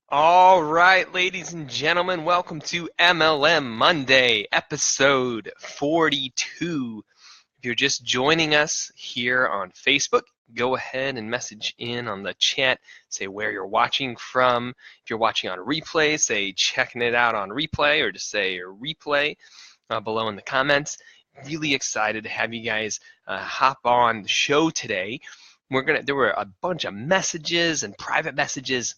All right, ladies and gentlemen, welcome to MLM Monday, episode 42. If you're just joining us here on Facebook, go ahead and message in on the chat, say where you're watching from. If you're watching on replay, say checking it out on replay, or just say replay below in the comments. Really excited to have you guys hop on the show today. There were a bunch of messages and private messages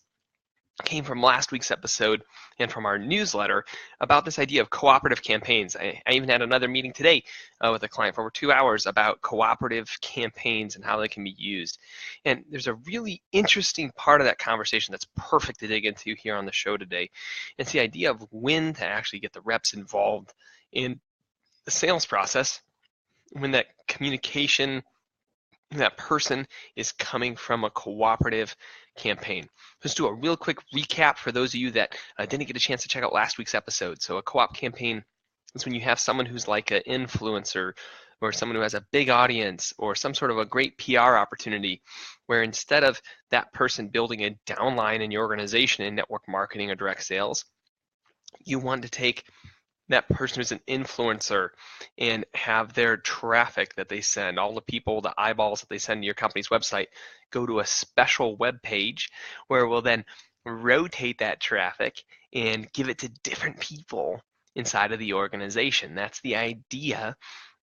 came from last week's episode and from our newsletter about this idea of cooperative campaigns. I even had another meeting today with a client for over 2 hours about cooperative campaigns and how they can be used. And there's a really interesting part of that conversation that's perfect to dig into here on the show today. It's the idea of when to actually get the reps involved in the sales process, when that communication, that person is coming from a cooperative campaign. Let's do a real quick recap for those of you that didn't get a chance to check out last week's episode. So a co-op campaign is when you have someone who's like an influencer or someone who has a big audience or some sort of a great PR opportunity where instead of that person building a downline in your organization in network marketing or direct sales, you want to take that person who's an influencer and have their traffic that they send, all the people, the eyeballs that they send to your company's website, go to a special web page where we'll then rotate that traffic and give it to different people inside of the organization. That's the idea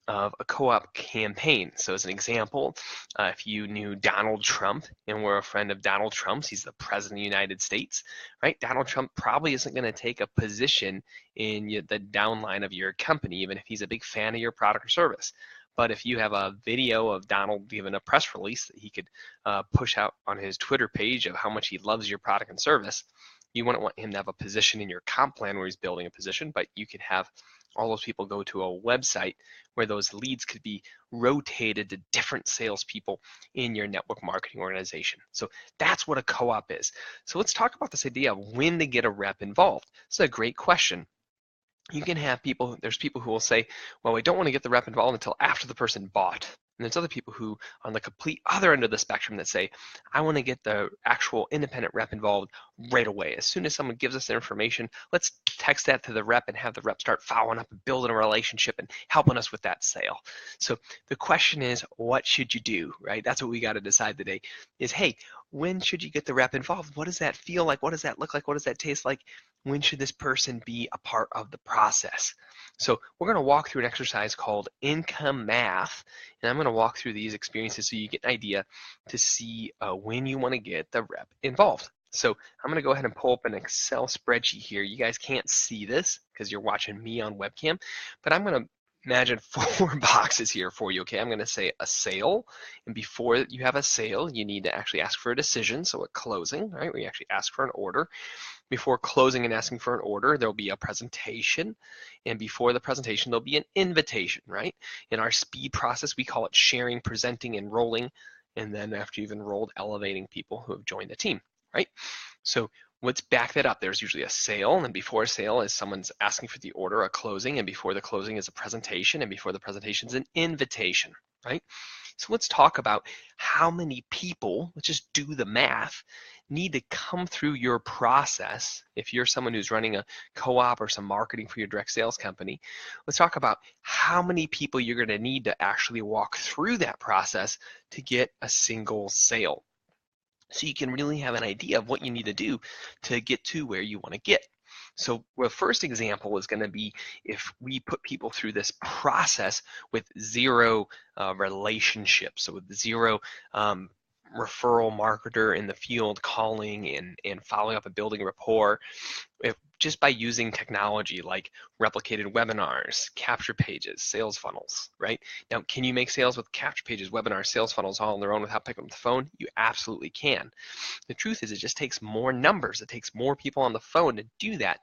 of a co-op campaign. So as an example, if you knew Donald Trump and were a friend of Donald Trump's, he's the president of the United States, right? Donald Trump probably isn't going to take a position in the downline of your company, even if he's a big fan of your product or service. But if you have a video of Donald giving a press release that he could push out on his Twitter page of how much he loves your product and service, you wouldn't want him to have a position in your comp plan where he's building a position, but you could have all those people go to a website where those leads could be rotated to different salespeople in your network marketing organization. So that's what a co-op is. So let's talk about this idea of when to get a rep involved. It's a great question. You can have people, there's people who will say, well, we don't want to get the rep involved until after the person bought. And there's other people who, on the complete other end of the spectrum, that say, I want to get the actual independent rep involved right away. As soon as someone gives us their information, let's text that to the rep and have the rep start following up and building a relationship and helping us with that sale. So the question is, what should you do, right? That's what we got to decide today is, hey, when should you get the rep involved? What does that feel like? What does that look like? What does that taste like? When should this person be a part of the process? So we're going to walk through an exercise called income math, and I'm going to walk through these experiences so you get an idea to see when you want to get the rep involved. So I'm going to go ahead and pull up an Excel spreadsheet here. You guys can't see this because you're watching me on webcam, but I'm going to imagine 4 boxes here for you, okay? I'm going to say a sale, and before you have a sale, you need to actually ask for a decision, so a closing, right, where you actually ask for an order. Before closing and asking for an order, there'll be a presentation, and before the presentation, there'll be an invitation, right? In our speed process, we call it sharing, presenting, enrolling, and then after you've enrolled, elevating people who have joined the team, right? So let's back that up. There's usually a sale, and before a sale is someone's asking for the order, a closing, and before the closing is a presentation, and before the presentation is an invitation, right? So let's talk about how many people, let's just do the math, need to come through your process. If you're someone who's running a co-op or some marketing for your direct sales company, let's talk about how many people you're going to need to actually walk through that process to get a single sale. So you can really have an idea of what you need to do to get to where you want to get. So the first example is going to be if we put people through this process with zero relationships, so with zero referral marketer in the field calling and following up and building rapport, just by using technology like replicated webinars, capture pages, sales funnels, right? Now, can you make sales with capture pages, webinars, sales funnels all on their own without picking up the phone? You absolutely can. The truth is it just takes more numbers. It takes more people on the phone to do that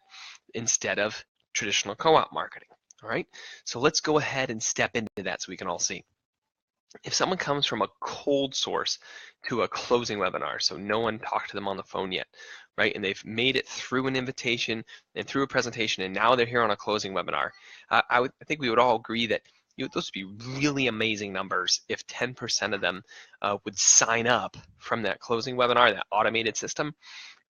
instead of traditional co-op marketing, all right? So let's go ahead and step into that so we can all see. If someone comes from a cold source to a closing webinar, so no one talked to them on the phone yet, right? And they've made it through an invitation and through a presentation, and now they're here on a closing webinar. I think we would all agree that those would be really amazing numbers if 10% of them would sign up from that closing webinar, that automated system,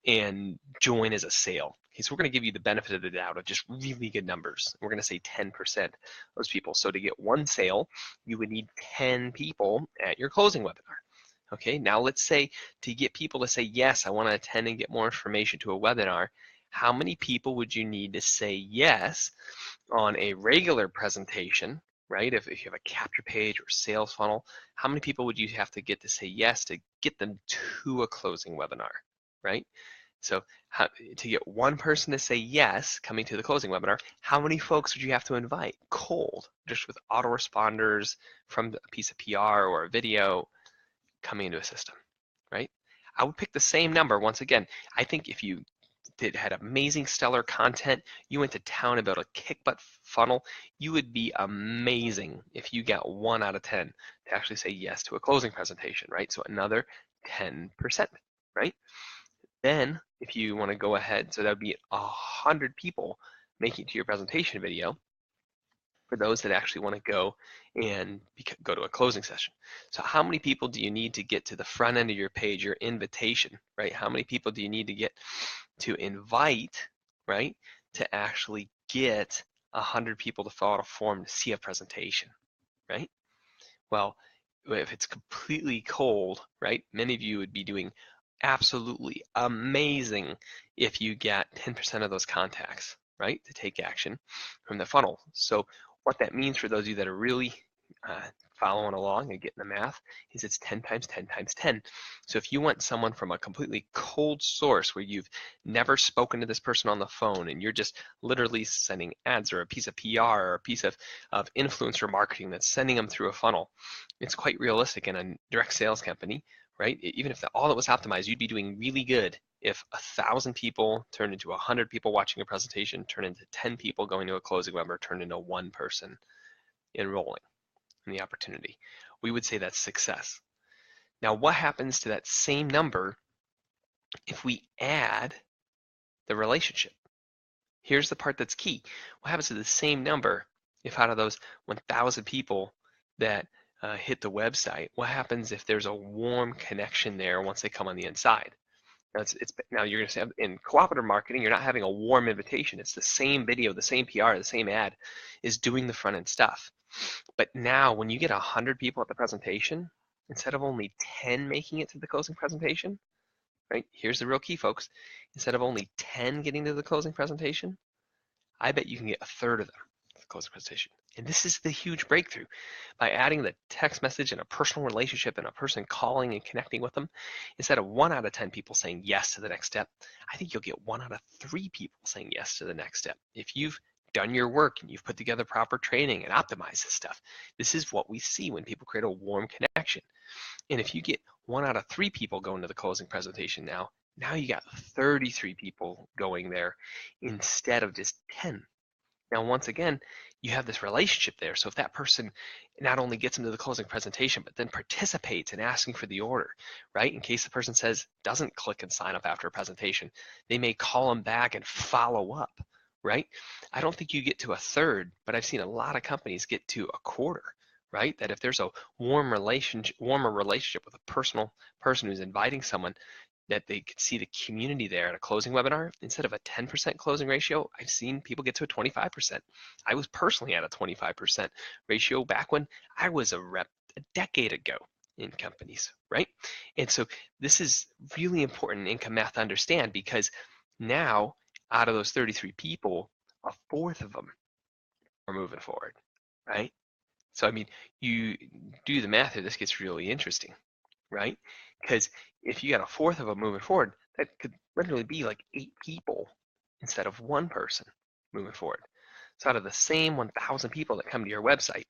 and join as a sale. Okay, so we're going to give you the benefit of the doubt of just really good numbers. We're going to say 10% of those people. So to get one sale, you would need 10 people at your closing webinar. Okay, now let's say to get people to say, yes, I want to attend and get more information to a webinar, how many people would you need to say yes on a regular presentation, right? If you have a capture page or sales funnel, how many people would you have to get to say yes to get them to a closing webinar, right? So to get one person to say yes coming to the closing webinar, how many folks would you have to invite cold, just with autoresponders from a piece of PR or a video coming into a system, right? I would pick the same number once again. I think if you had amazing stellar content, you went to town about a kick butt funnel, you would be amazing if you got 1 out of 10 to actually say yes to a closing presentation, right? So another 10%, right? Then if you want to go ahead, so that would be 100 people making it to your presentation video for those that actually want to go and go to a closing session. So how many people do you need to get to the front end of your page, your invitation, right? How many people do you need to get to invite, right, to actually get 100 people to fill out a form to see a presentation, right? Well, if it's completely cold, right, many of you would be doing absolutely amazing if you get 10% of those contacts, right, to take action from the funnel. So what that means for those of you that are really following along and getting the math is it's 10 times 10 times 10. So if you want someone from a completely cold source where you've never spoken to this person on the phone and you're just literally sending ads or a piece of PR or a piece of influencer marketing that's sending them through a funnel, it's quite realistic in a direct sales company, right? Even if all that was optimized, you'd be doing really good if 1,000 people turned into 100 people watching a presentation, turned into 10 people going to a closing webinar, turned into one person enrolling in the opportunity. We would say that's success. Now, what happens to that same number if we add the relationship? Here's the part that's key. What happens to the same number if out of those 1,000 people that hit the website, what happens if there's a warm connection there once they come on the inside? Now you're going to say in cooperative marketing, you're not having a warm invitation. It's the same video, the same PR, the same ad is doing the front end stuff. But now when you get 100 people at the presentation, instead of only 10 making it to the closing presentation, right? Here's the real key, folks. Instead of only 10 getting to the closing presentation, I bet you can get a third of them to the closing presentation. And this is the huge breakthrough. By adding the text message and a personal relationship and a person calling and connecting with them, instead of 1 out of 10 people saying yes to the next step, I think you'll get 1 out of 3 people saying yes to the next step. If you've done your work and you've put together proper training and optimized this stuff, this is what we see when people create a warm connection. And if you get 1 out of 3 people going to the closing presentation now you got 33 people going there instead of just 10. Now, once again, you have this relationship there. So if that person not only gets into the closing presentation, but then participates in asking for the order, right? In case the person doesn't click and sign up after a presentation, they may call them back and follow up, right? I don't think you get to a third, but I've seen a lot of companies get to a quarter, right? That if there's a warmer relationship with a personal person who's inviting someone, that they could see the community there at a closing webinar. Instead of a 10% closing ratio, I've seen people get to a 25%. I was personally at a 25% ratio back when I was a rep a decade ago in companies, right? And so this is really important income math to understand, because now out of those 33 people, a fourth of them are moving forward, right? So, I mean, you do the math here, this gets really interesting, right? Because if you got a fourth of them moving forward, that could literally be like 8 people instead of 1 person moving forward. So out of the same 1,000 people that come to your website,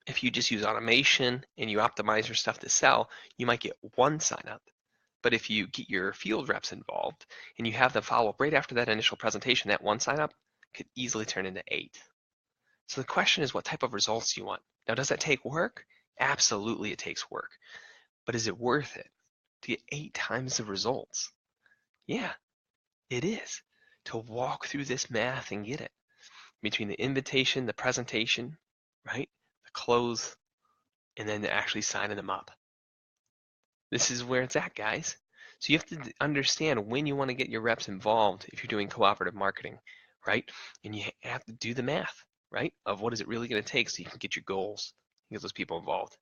if you just use automation and you optimize your stuff to sell, you might get 1 sign up. But if you get your field reps involved and you have them follow up right after that initial presentation, that 1 sign up could easily turn into 8. So the question is, what type of results do you want? Now, does that take work? Absolutely, it takes work. But is it worth it to get 8 times the results? Yeah, it is. To walk through this math and get it. Between the invitation, the presentation, right? The close, and then actually signing them up. This is where it's at, guys. So you have to understand when you want to get your reps involved if you're doing cooperative marketing, right? And you have to do the math, right? Of what is it really going to take so you can get your goals, get those people involved.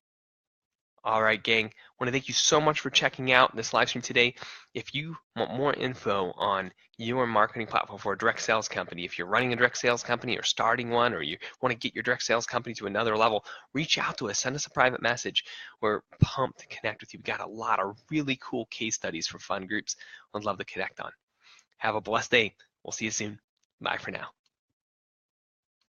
All right, gang. I want to thank you so much for checking out this live stream today. If you want more info on your marketing platform for a direct sales company, if you're running a direct sales company or starting one, or you want to get your direct sales company to another level, reach out to us. Send us a private message. We're pumped to connect with you. We've got a lot of really cool case studies for fun groups I'd love to connect on. Have a blessed day. We'll see you soon. Bye for now.